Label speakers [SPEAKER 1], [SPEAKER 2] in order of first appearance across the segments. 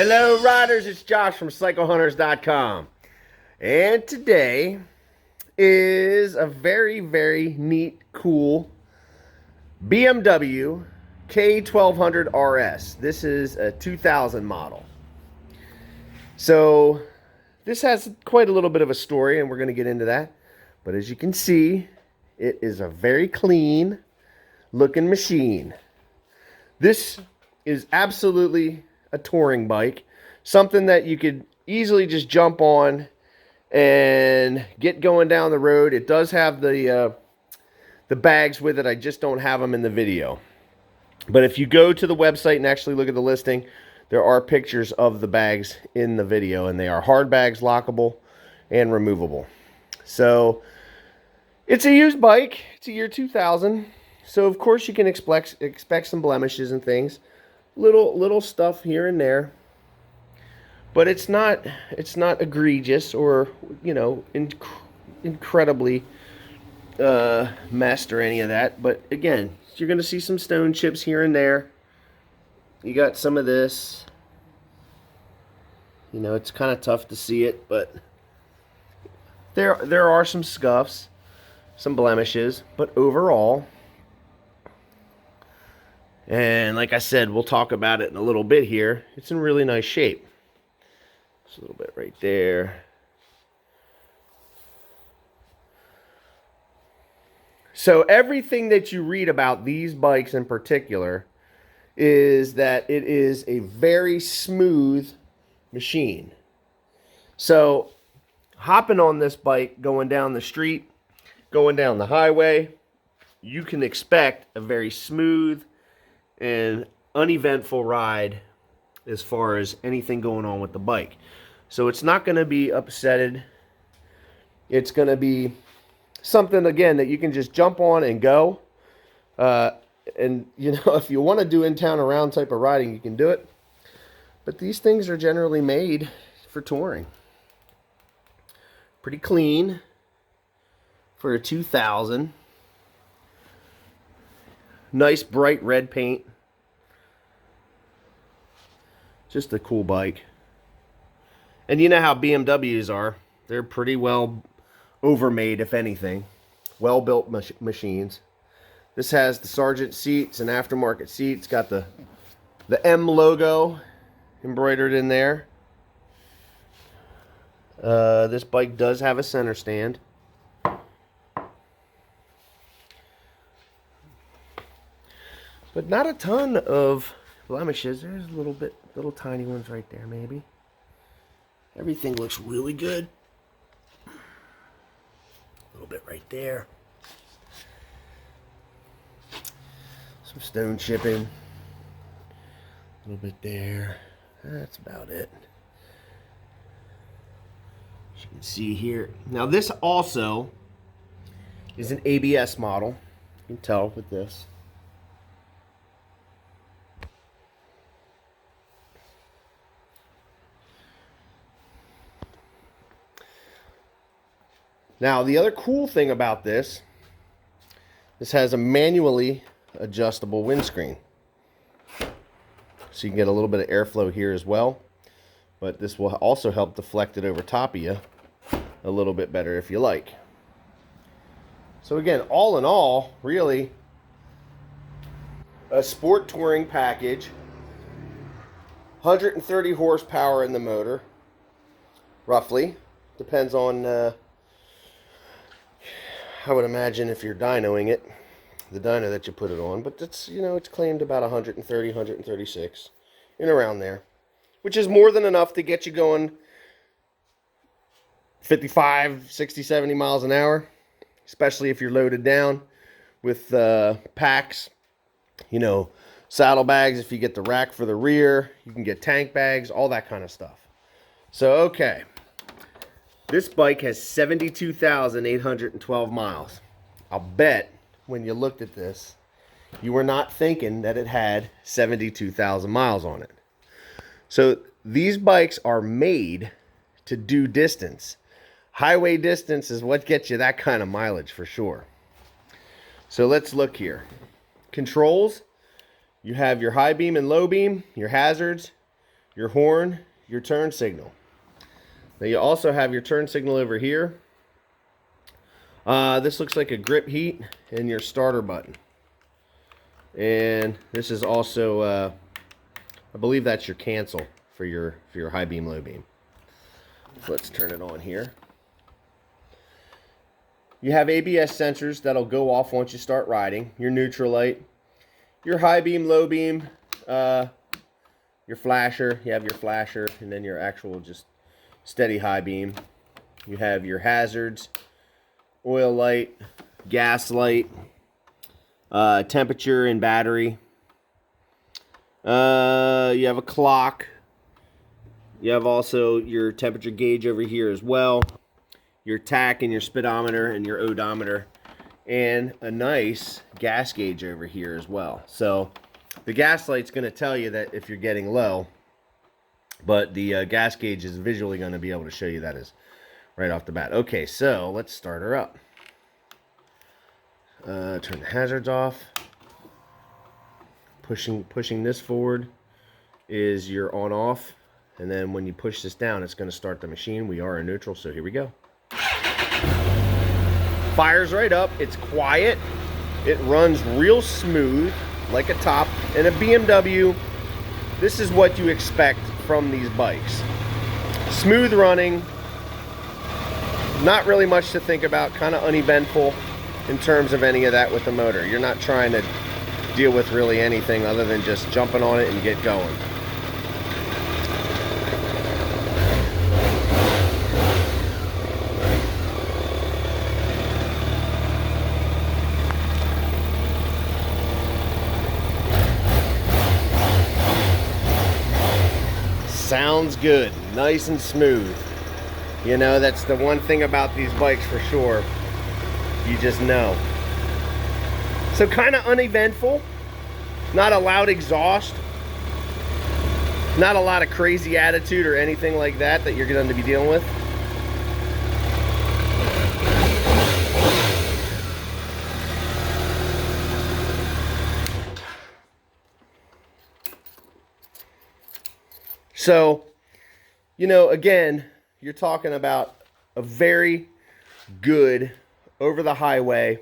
[SPEAKER 1] Hello riders, it's Josh from CycleHunters.com. And today is a very neat, cool BMW K1200rs. This is a 2000 model. So this has quite a little bit of a story and we're going to get into that. But as you can see, it is a very clean looking machine. This is absolutely a touring bike, something that you could easily just jump on and get going down the road. It does have the bags with it. I just don't have them in the video. But if you go to the website and actually look at the listing, there are pictures of the bags in the video, and they are hard bags, lockable, and removable. So it's a used bike. It's a year 2000. So of course you can expect some blemishes and things. Little stuff here and there, but it's not egregious or, you know, incredibly messed or any of that. But again, you're going to see some stone chips here and there. You got some of this. You know, it's kind of tough to see it, but there are some scuffs, some blemishes, but overall, and like I said, we'll talk about it in a little bit here, it's in really nice shape. Just a little bit right there. So everything that you read about these bikes in particular is that it is a very smooth machine. So hopping on this bike, going down the street, going down the highway, you can expect a very smooth and uneventful ride as far as anything going on with the bike. So it's not going to be upsetted. It's going to be something, again, that you can just jump on and go. And, you know, if you want to do in-town around type of riding, you can do it. But these things are generally made for touring. Pretty clean for a 2000. Nice bright red paint. Just a cool bike. And you know how BMWs are. They're pretty well overmade, if anything. Well-built machines. This has the Sargent seats and aftermarket seats. Got the M logo embroidered in there. This bike does have a center stand. But not a ton of blemishes. There's little tiny ones right there maybe. Everything looks really good. A little bit right there. Some stone chipping. A little bit there. That's about it. As you can see here. Now this also is an ABS model. You can tell with this. Now, the other cool thing about this has a manually adjustable windscreen. So you can get a little bit of airflow here as well. But this will also help deflect it over top of you a little bit better if you like. So again, all in all, really a sport touring package. 130 horsepower in the motor, roughly. Depends on... I would imagine if you're dynoing it, the dyno that you put it on, but it's, you know, it's claimed about 130, 136, in around there, which is more than enough to get you going 55, 60, 70 miles an hour, especially if you're loaded down with packs, you know, saddlebags. If you get the rack for the rear, you can get tank bags, all that kind of stuff. So, okay. This bike has 72,812 miles. I'll bet when you looked at this, you were not thinking that it had 72,000 miles on it. So these bikes are made to do distance. Highway distance is what gets you that kind of mileage for sure. So let's look here. Controls, you have your high beam and low beam, your hazards, your horn, your turn signal. Now you also have your turn signal over here. This looks like a grip heat and your starter button. And this is also, I believe that's your cancel for your high beam, low beam. So let's turn it on here. You have ABS sensors that'll go off once you start riding. Your neutral light, your high beam, low beam, your flasher. You have your flasher, and then your actual just steady high beam. You have your hazards, oil light, gas light, temperature and battery. You have a clock. You have also your temperature gauge over here as well. Your tach and your speedometer and your odometer. And a nice gas gauge over here as well. So the gas light's going to tell you that if you're getting low. But the gas gauge is visually going to be able to show you that is right off the bat. Okay, so let's start her up. Turn the hazards off. Pushing this forward is your on off, and then when you push this down, it's going to start the machine. We are in neutral, so here we go. Fires right up. It's quiet. It runs real smooth, like a top. And a BMW, this is what you expect from these bikes. Smooth running, not really much to think about, kind of uneventful in terms of any of that with the motor. You're not trying to deal with really anything other than just jumping on it and get going. Sounds good, nice and smooth. You know, that's the one thing about these bikes for sure. You just know. So kind of uneventful, not a loud exhaust, not a lot of crazy attitude or anything like that you're going to be dealing with. So, you know, again, you're talking about a very good over the highway.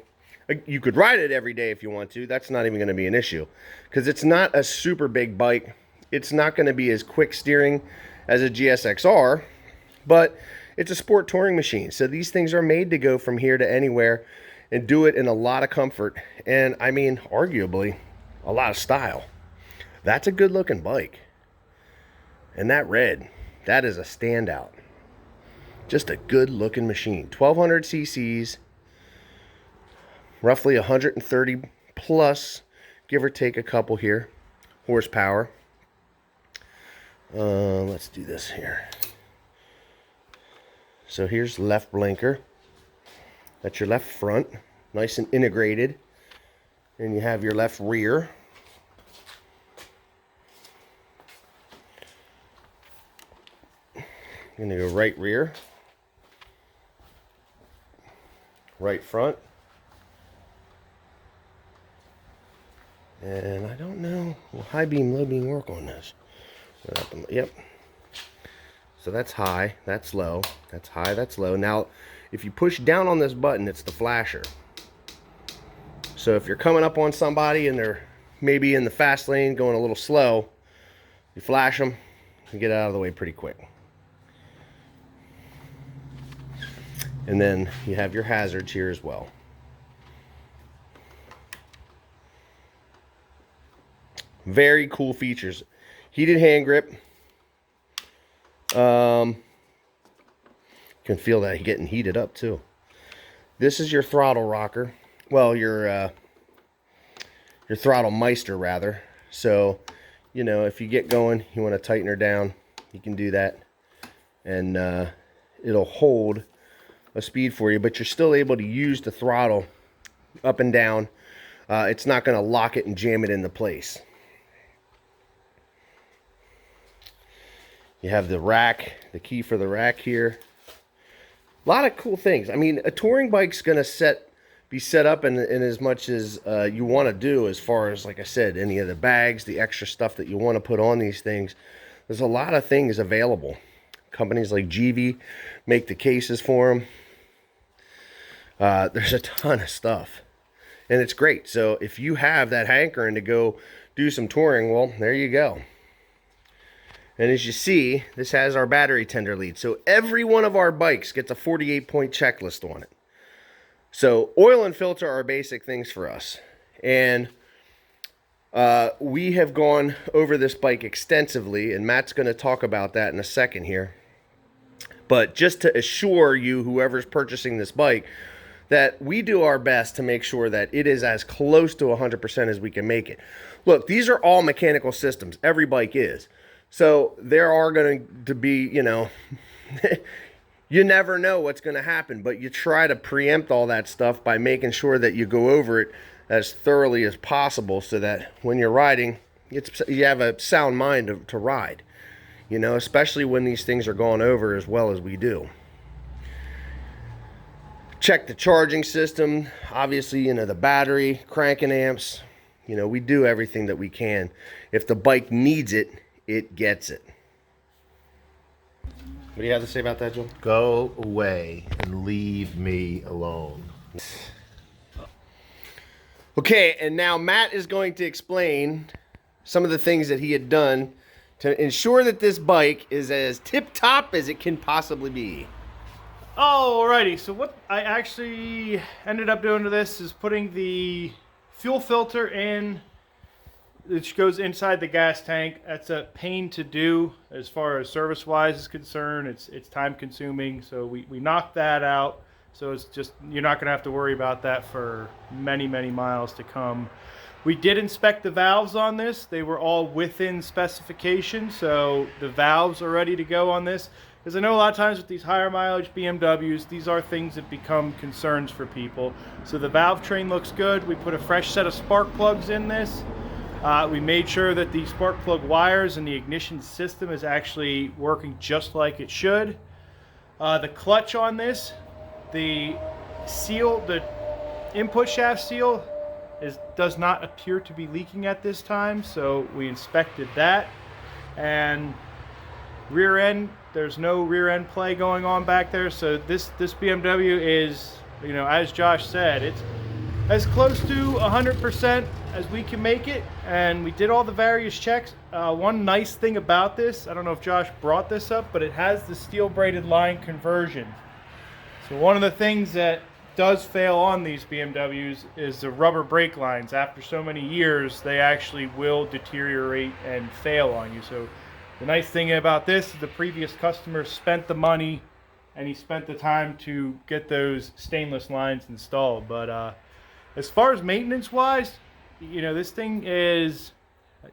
[SPEAKER 1] You could ride it every day if you want to. That's not even going to be an issue because it's not a super big bike. It's not going to be as quick steering as a GSX-R, but it's a sport touring machine. So these things are made to go from here to anywhere and do it in a lot of comfort. And I mean, arguably, a lot of style. That's a good looking bike. And that red, that is a standout. Just a good looking machine. 1200 cc's. Roughly 130 plus, give or take a couple here, horsepower. Let's do this here. So here's left blinker. That's your left front, nice and integrated. And you have your left rear. I'm gonna go right rear, right front. And I don't know, will high beam, low beam work on this? Yep. So that's high, that's low, that's high, that's low. Now, if you push down on this button, it's the flasher. So if you're coming up on somebody and they're maybe in the fast lane going a little slow, you flash them and get out of the way pretty quick. And then you have your hazards here as well. Very cool features. Heated hand grip. Can feel that getting heated up too. This is your throttle rocker. Well, your throttle meister rather. So, you know, if you get going, you want to tighten her down, you can do that, and it'll hold a speed for you. But you're still able to use the throttle up and down. It's not going to lock it and jam it into place. You have the rack, the key for the rack here. A lot of cool things. I mean, a touring bike's going to be set up in as much as you want to do, as far as, like I said, any of the bags, the extra stuff that you want to put on these things. There's a lot of things available. Companies like GV make the cases for them. There's a ton of stuff, and it's great. So if you have that hankering to go do some touring, well, there you go. And as you see, this has our battery tender lead. So every one of our bikes gets a 48-point checklist on it. So oil and filter are basic things for us. And we have gone over this bike extensively, and Matt's going to talk about that in a second here. But just to assure you, whoever's purchasing this bike, that we do our best to make sure that it is as close to 100% as we can make it. Look, these are all mechanical systems. Every bike is. So there are going to be, you know, you never know what's going to happen, but you try to preempt all that stuff by making sure that you go over it as thoroughly as possible so that when you're riding, you have a sound mind to ride, you know, especially when these things are going over as well as we do. Check the charging system, obviously, you know, the battery, cranking amps, you know, we do everything that we can. If the bike needs it, it gets it. What do you have to say about that, Joel?
[SPEAKER 2] Go away and leave me alone.
[SPEAKER 1] Okay, and now Matt is going to explain some of the things that he had done to ensure that this bike is as tip-top as it can possibly be.
[SPEAKER 3] Alrighty, so what I actually ended up doing to this is putting the fuel filter in, which goes inside the gas tank. That's a pain to do as far as service-wise is concerned. It's time-consuming, so we knocked that out. So it's just, you're not going to have to worry about that for many, many miles to come. We did inspect the valves on this. They were all within specification, so the valves are ready to go on this. Because I know a lot of times with these higher mileage BMWs, these are things that become concerns for people. So the valve train looks good. We put a fresh set of spark plugs in this. We made sure that the spark plug wires and the ignition system is actually working just like it should. The clutch on this, the seal, the input shaft seal does not appear to be leaking at this time, so we inspected that. And rear end, there's no rear end play going on back there, so this BMW is, you know, as Josh said, it's as close to 100% as we can make it, and we did all the various checks. One nice thing about this, I don't know if Josh brought this up, but it has the steel braided line conversion. So one of the things that does fail on these BMWs is the rubber brake lines. After so many years, they actually will deteriorate and fail on you. So the nice thing about this is the previous customer spent the money and he spent the time to get those stainless lines installed. But as far as maintenance wise, you know, this thing is,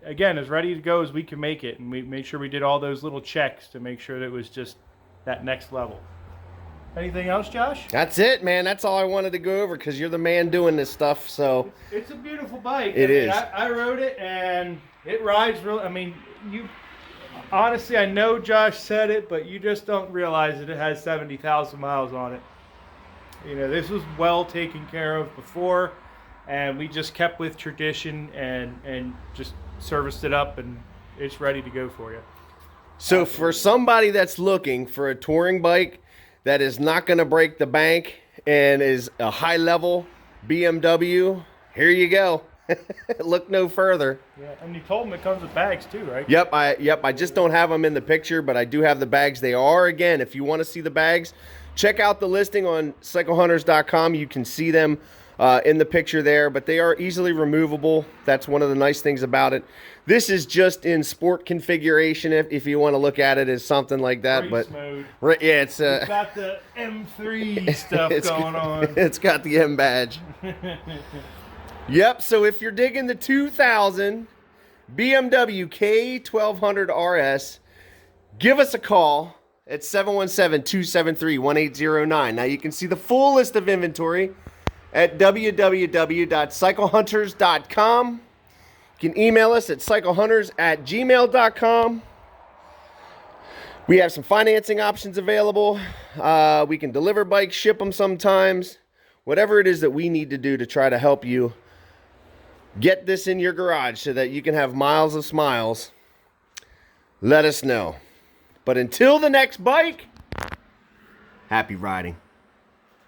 [SPEAKER 3] again, as ready to go as we can make it. And we made sure we did all those little checks to make sure that it was just that next level. Anything else, Josh?
[SPEAKER 1] That's it, man. That's all I wanted to go over because you're the man doing this stuff. So
[SPEAKER 3] it's a beautiful bike.
[SPEAKER 1] It is.
[SPEAKER 3] I rode it and it rides real. I mean, you honestly, I know Josh said it, but you just don't realize that it has 70,000 miles on it. You know, this was well taken care of before, and we just kept with tradition and just serviced it up, and it's ready to go for you.
[SPEAKER 1] So for somebody that's looking for a touring bike that is not going to break the bank and is a high-level BMW, here you go. Look no further.
[SPEAKER 3] Yeah, and you told them it comes with bags too, right?
[SPEAKER 1] Yep, I just don't have them in the picture, but I do have the bags. They are, again, if you want to see the bags, check out the listing on CycleHunters.com. You can see them in the picture there, but they are easily removable. That's one of the nice things about it. This is just in sport configuration if you want to look at it as something like that.
[SPEAKER 3] Race
[SPEAKER 1] but
[SPEAKER 3] mode.
[SPEAKER 1] Right, yeah, it's
[SPEAKER 3] got the M3 stuff going on.
[SPEAKER 1] It's got the M badge. Yep, so if you're digging the 2000 BMW K1200rs, give us a call at 717-273-1809. Now you can see the full list of inventory at www.cyclehunters.com. You can email us at cyclehunters@gmail.com. We have some financing options available. We can deliver bikes, ship them sometimes. Whatever it is that we need to do to try to help you get this in your garage so that you can have miles of smiles. let us know. But until the next bike, happy riding.